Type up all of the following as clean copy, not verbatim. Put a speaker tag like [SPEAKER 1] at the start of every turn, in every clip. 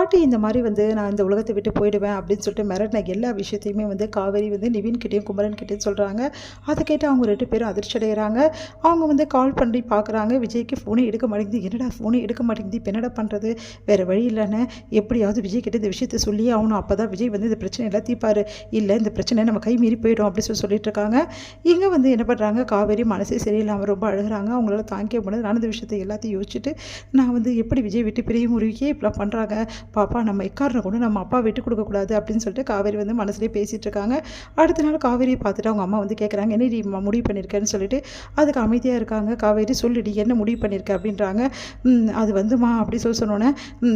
[SPEAKER 1] பாட்டி இந்த மாதிரி வந்து நான் இந்த உலகத்தை விட்டு போயிடுவேன் அப்படின்னு சொல்லிட்டு மிரட்டின எல்லா விஷயத்தையுமே வந்து காவேரி வந்து நிவின்கிட்டையும் குமரன்கிட்டையும் சொல்கிறாங்க. அதை கேட்டு அவங்க 2 பேரும் அதிர்ச்சி அடைகிறாங்க. அவங்க வந்து கால் பண்ணி பார்க்குறாங்க. விஜய்க்கு ஃபோனே எடுக்க மாட்டேங்குது. என்னடா ஃபோனே எடுக்க மாட்டேங்குது, இப்போ என்னடா பண்ணுறது, வேறு வழி இல்லைன்னு எப்படியாவது விஜய் கிட்ட இந்த விஷயத்தை சொல்லி ஆகணும், அப்போ தான் விஜய் வந்து இந்த பிரச்சனை எல்லாம் தீர்ப்பார், இல்லை இந்த பிரச்சனை நம்ம கை மீறி போயிடும் அப்படின்னு சொல்லிட்டு இருக்காங்க. இங்கே வந்து என்ன பண்ணுறாங்க, காவேரி மனசே சரியில்லாமல் ரொம்ப அழுகிறாங்க. அவங்களால தாங்கிக்க முடியாது. நடந்த விஷயத்தை எல்லாத்தையும் யோசிச்சுட்டு நான் வந்து எப்படி விஜய் விட்டு பிரிய முருவிக்கே இப்படிலாம் பண்ணுறாங்க, பாப்பா நம்ம எக்காரணம் கூட நம்ம அப்பா விட்டு கொடுக்கக்கூடாது அப்படின்னு சொல்லிட்டு காவேரி வந்து மனசுலேயே பேசிகிட்டு இருக்காங்க. அடுத்த நாள் காவேரியை பார்த்துட்டு அவங்க அம்மா வந்து கேட்குறாங்க, என்ன நீ முடிவு பண்ணியிருக்கேன்னு சொல்லிட்டு. அதுக்கு அமைதியாக இருக்காங்க. காவேரி சொல்லிடி என்ன முடிவு பண்ணியிருக்க அப்படின்றாங்க. அது வந்துமா அப்படி சொன்னோன்னே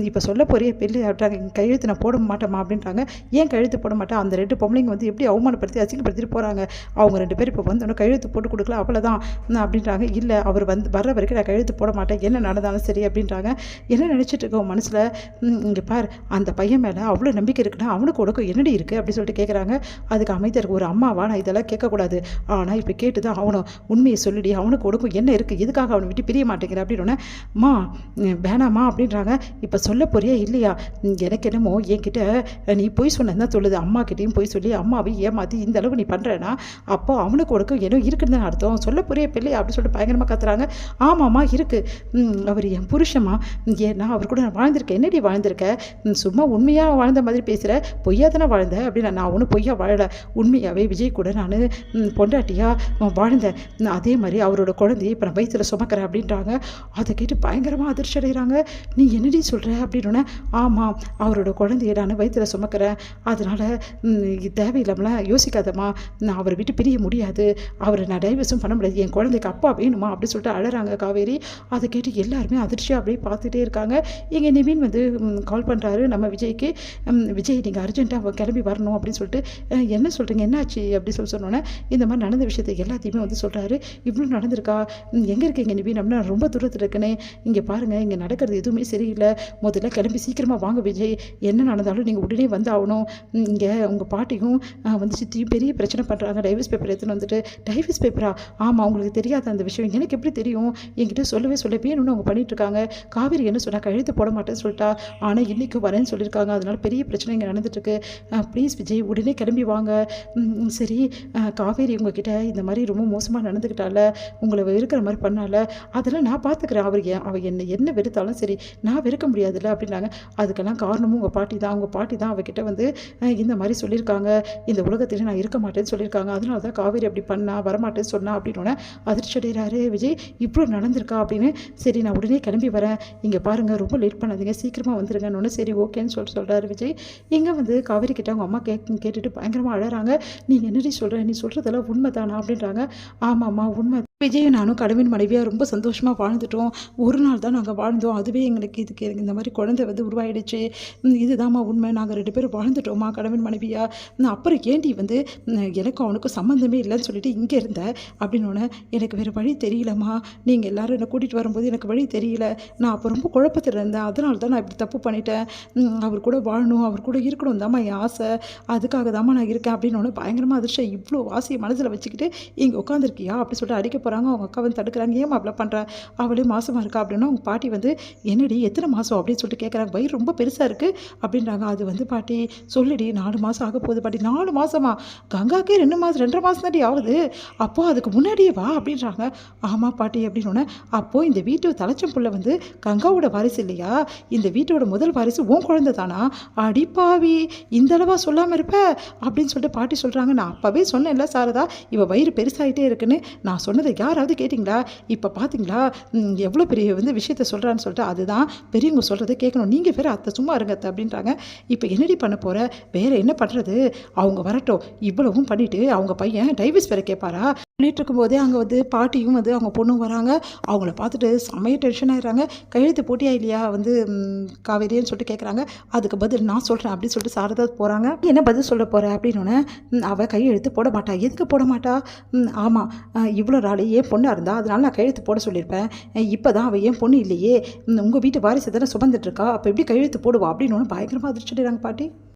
[SPEAKER 1] இப்போ சொல்ல போறிய பெல்லு அப்படின்றாங்க. கையெழுத்து நான் போட மாட்டேம்மா அப்படின்றாங்க. ஏன் கையெழுத்து போட மாட்டேன், அந்த 2 பொம்பளைங்க வந்து எப்படி அவமானப்படுத்தி அசிங்கப்படுத்திட்டு போகிறாங்க, அவங்க 2 பேர் இப்போ வந்தோன்னே கையெழுத்து போட்டு கொடுக்கல அவ்வளோதான் அப்படின்றாங்க. இல்லை அவர் வந்து வர்ற வரைக்கும் நான் கையெழுத்து போட மாட்டேன், என்ன நடந்தாலும் சரி அப்படின்றாங்க. என்ன நினச்சிட்டு இருக்கோம் மனசில், இங்கே பார் அந்த பையன் மேலே அவ்வளோ நம்பிக்கை இருக்குன்னா அவனுக்கு உனக்கு என்னடி இருக்குது அப்படின்னு சொல்லிட்டு கேட்குறாங்க. அதுக்கு அமைதியாக இருக்குது. ஒரு அம்மாவா நான் இதெல்லாம் கேட்கக்கூடாது, ஆனால் இப்போ கேட்டு தான் அவனும் உண்மையை சொல்லிடி, அவனுக்கு உனக்கும் என்ன இருக்குது, எதுக்காக அவனை விட்டு பிரிய மாட்டேங்கிற அப்படின்னு. மா வேணாமா அப்படின்றாங்க. இப்போ சொல்ல போறியா இல்லையா, எனக்கு என்னமோ என்கிட்ட நீ போய் சொன்னது தான் சொல்லுது, அம்மா கிட்டேயும் போய் சொல்லி அம்மாவை ஏமாற்றி இந்த அளவு நீ பண்ணுறேன்னா அப்போ அவனுக்கு உனக்கு ஏதோ இருக்குன்னு தான் அர்த்தம், சொல்ல போறியா பிள்ளை அப்படின்னு சொல்லிட்டு பயங்கரமாக கத்துறாங்க. ஆமாம்மா இருக்குது, அவர் என் புருஷமா, ஏன்னா அவர் கூட நான் வாழ்ந்திருக்கேன், என்னடி வாழ்ந்திருக்கேன், சும்மா உண்மையாக வாழ்ந்த மாதிரி பேசுகிற, பொய்யா தானே வாழ்ந்தேன் அப்படின்னா, நான் ஒன்றும் பொய்யா வாழலை, உண்மையாகவே விஜய் கூட நான் பொண்டாட்டியாக வாழ்ந்தேன், அதே மாதிரி அவரோட குழந்தையை இப்போ நான் வயிற்றில் சுமக்கிறேன் அப்படின்றாங்க. அதை கேட்டு பயங்கரமாக அதிர்ச்சி அடைகிறாங்க. நீ என்னடி சொல்கிற அப்படின்னோடனே, ஆமாம் அவரோட குழந்தையை நான் வயிற்றில் சுமக்கிறேன், அதனால் தேவையில்லாமலாம் யோசிக்காதம்மா, நான் அவரை விட்டு பிரிய முடியாது, அவரை நான் டைவர்ஸும் பண்ண முடியாது, என் குழந்தைக்கு அப்பா வேணுமா அப்படின்னு சொல்லிட்டு அழறாங்க காவேரி. அதை கேட்டு எல்லாருமே அதிர்ச்சியாக அப்படியே பார்த்துட்டே இருக்காங்க. இங்கே நிவின் வந்து கால் பண்ணுறாரு நம்ம விஜய்க்கு. விஜய் நீங்கள் அர்ஜென்ட்டாக கிளம்பி வரணும் அப்படின்னு சொல்லிட்டு, என்ன சொல்கிறீங்க என்னாச்சு அப்படி சொன்னோன்னே இந்த மாதிரி நடந்த விஷயத்தை எல்லாத்தையுமே வந்து சொல்கிறாரு. இவ்வளோ நடந்திருக்கா, எங்கே இருக்கீங்க நிவின் அப்படின்னா, ரொம்ப தூரத்தில் இருக்கனே, இங்கே பாருங்கள் இங்கே நடக்கிறது எதுவுமே சரியில்லை, முதல்ல கிளம்பி சீக்கிரமாக வாங்க விஜய், என்ன நடந்தாலும் நீங்கள் உடனே வந்து ஆகணும், இங்கே உங்கள் பாட்டியும் வந்து சித்தியும் பெரிய பிரச்சனை பண்ணுறாங்க, டைவர்ஸ் பேப்பர் எடுத்துன்னு வந்துட்டு. டைவர்ஸ் பேப்பரா, ஆமாம் அவங்களுக்கு தெரியாத அந்த விஷயம், எனக்கு எப்படி தெரியும், என்கிட்ட சொல்லவே வேணும்னு அவங்க பண்ணிகிட்ருக்காங்க. காவேரி என்ன சொன்னால் கையெழுத்து போட மாட்டேன்னு சொல்லிட்டா, ஆனால் இன்றைக்கி வரேன்னு சொல்லியிருக்காங்க, அதனால் பெரிய பிரச்சனை இங்கே நடந்துட்டுருக்கு, ப்ளீஸ் விஜய் உடனே கிளம்பி வாங்க. சரி காவேரி உங்ககிட்ட இந்த மாதிரி ரொம்ப மோசமாக நடந்துக்கிட்டால, உங்களை வெறுக்கிற மாதிரி பண்ணால, அதெல்லாம் நான் பார்த்துக்கிறேன், அவள் என்ன வெறுத்தாலும் சரி நான் வெறுக்க முடியாதுல்ல அப்படின்னாங்க. அதுக்கெல்லாம் காரணமும் உங்கள் பாட்டி தான், அவங்க பாட்டி தான் அவகிட்ட வந்து இந்த மாதிரி சொல்லியிருக்காங்க, இந்த உலகத்தில் நான் இருக்க மாட்டேன்னு சொல்லியிருக்காங்க, அதனால தான் காவேரி அப்படி பண்ணா வரமாட்டேன்னு சொன்னா அப்படின்னோடனே அதிர்ச்சி அடைகிறாரு விஜய். இவ்வளோ நடந்திருக்கா அப்படின்னு. சரி நான் உடனே கிளம்பி வரேன், இங்கே பாருங்கள் ரொம்ப லேட் பண்ணாதீங்க, சீக்கிரமாக வந்துருங்கன்னு. சரி ஓகேன்னு சொல்கிறாரு விஜய். இங்கே வந்து காவேரி கிட்ட அவங்க அம்மா கேட்டுட்டு பயங்கரமாக அழறாங்க. நீ என்னடி சொல்கிற, நீ சொல்கிறதெல்லாம் உண்மை தானா அப்படின்றாங்க. ஆமாம்மா உண்மை, விஜயும் நானும் கணவன் மனைவியாக ரொம்ப சந்தோஷமாக வாழ்ந்துட்டோம், ஒரு நாள் தான் நாங்கள் வாழ்ந்தோம், அதுவே எங்களுக்கு இந்த மாதிரி குழந்தை வந்து உருவாயிடுச்சு, இதுதாம்மா உண்மை, நாங்கள் 2 பேரும் வாழ்ந்துட்டோம்மா கணவன் மனைவியாக, அப்புறம் ஏண்டி வந்து எனக்கும் அவனுக்கும் சம்மந்தமே இல்லைன்னு சொல்லிட்டு இங்கே இருந்தேன் அப்படின்னோடனே, எனக்கு வேறு வழி தெரியலம்மா, நீங்கள் எல்லோரும் என்னை கூட்டிகிட்டு வரும்போது எனக்கு வழி தெரியல, நான் அப்போ ரொம்ப குழப்பத்தில் இருந்தேன், அதனால தான் நான் இப்படி தப்பு பண்ணிட்டேன், அவர் கூட வாழணும் அவர் கூட இருக்கணும் தாம்மா என் ஆசை, அதுக்காக தாம்மா நான் இருக்கேன் அப்படின்னோடனே பயங்கரமாக அதிர்ஷ்டம். இவ்வளோ ஆசையை மனசில் வச்சுக்கிட்டு இங்கே உட்காந்துருக்கியா அப்படி சொல்லிட்டு அடிக்க போகிறாங்க. அவங்க அக்கா வந்து தடுக்கிறாங்க. ஏன் அவ்வளோ பண்ணுறா, அவளே மாசமாக இருக்கா அப்படின்னா, அவங்க பாட்டி வந்து என்னடி எத்தனை மாதம் அப்படின்னு சொல்லிட்டு கேட்குறாங்க. வயிறு ரொம்ப பெருசாக இருக்குது அப்படின்றாங்க. அது வந்து பாட்டி சொல்லிடி 4 மாதம் ஆக போகுது பாட்டி. 4 மாதமா, கங்காக்கே 2 மாதம் 2.5 மாதம் தாண்டி ஆகுது, அப்போது அதுக்கு முன்னாடியே வா அப்படின்றாங்க. ஆமாம் பாட்டி அப்படின்னோடனே, அப்போது இந்த வீட்டு தலைச்சம் புள்ள வந்து கங்காவோட வாரிசு இல்லையா, இந்த வீட்டோட முதல் வாரிசு உன் குழந்தை தானா, அடிப்பாவி இந்த அளவா சொல்லாமல் இருப்ப அப்படின்னு சொல்லிட்டு பாட்டி சொல்கிறாங்க. நான் அப்போவே சொன்னேன்ல சாரதா, இவள் வயிறு பெருசாகிட்டே இருக்குன்னு, நான் சொன்னதை யாராவது கேட்டிங்களா, இப்போ பார்த்தீங்களா எவ்வளோ பெரிய வந்து விஷயத்த சொல்கிறான்னு சொல்லிட்டு, அதுதான் பெரியவங்க சொல்கிறத கேட்கணும், நீங்கள் வேறு அத்தை சும்மா இருங்க அத்தை அப்படின்றாங்க. இப்போ என்னடி பண்ண போகிற, வேறு என்ன பண்ணுறது, அவங்க வரட்டும், இவ்வளவும் பண்ணிவிட்டு அவங்க பையன் டைவர்ஸ் வேறு கேட்பாரா பண்ணிட்டு இருக்கும்போதே அங்கே வந்து பாட்டியும் வந்து அவங்க பொண்ணும் வராங்க. அவங்கள பார்த்துட்டு செம்மைய டென்ஷன் ஆகிடுறாங்க. கையெழுத்து போட்டியா இல்லையா வந்து காவேரின்னு சொல்லிட்டு கேட்குறாங்க. அதுக்கு பதில் நான் சொல்கிறேன் அப்படின்னு சொல்லிட்டு சாரதா போகிறாங்க. என்ன பதில் சொல்ல போகிற அப்படின்னோடனே, அவள் கையெழுத்து போட மாட்டா. எதுக்கு போட மாட்டா, ஆமாம் இவ்வளோ நாள் என் பொண்ணாக இருந்தால் அதனால நான் கையெழுத்து போட சொல்லியிருப்பேன், இப்போ தான் அவள் என் பொண்ணு இல்லையே, உங்கள் வீட்டு வாரிசு தானே சுமந்துட்டுருக்கா, அப்போ எப்படி கையெழுத்து போடுவா அப்படின்னு பயங்கரமாக அதிர்ச்சி அடைகிறாங்க பாட்டி.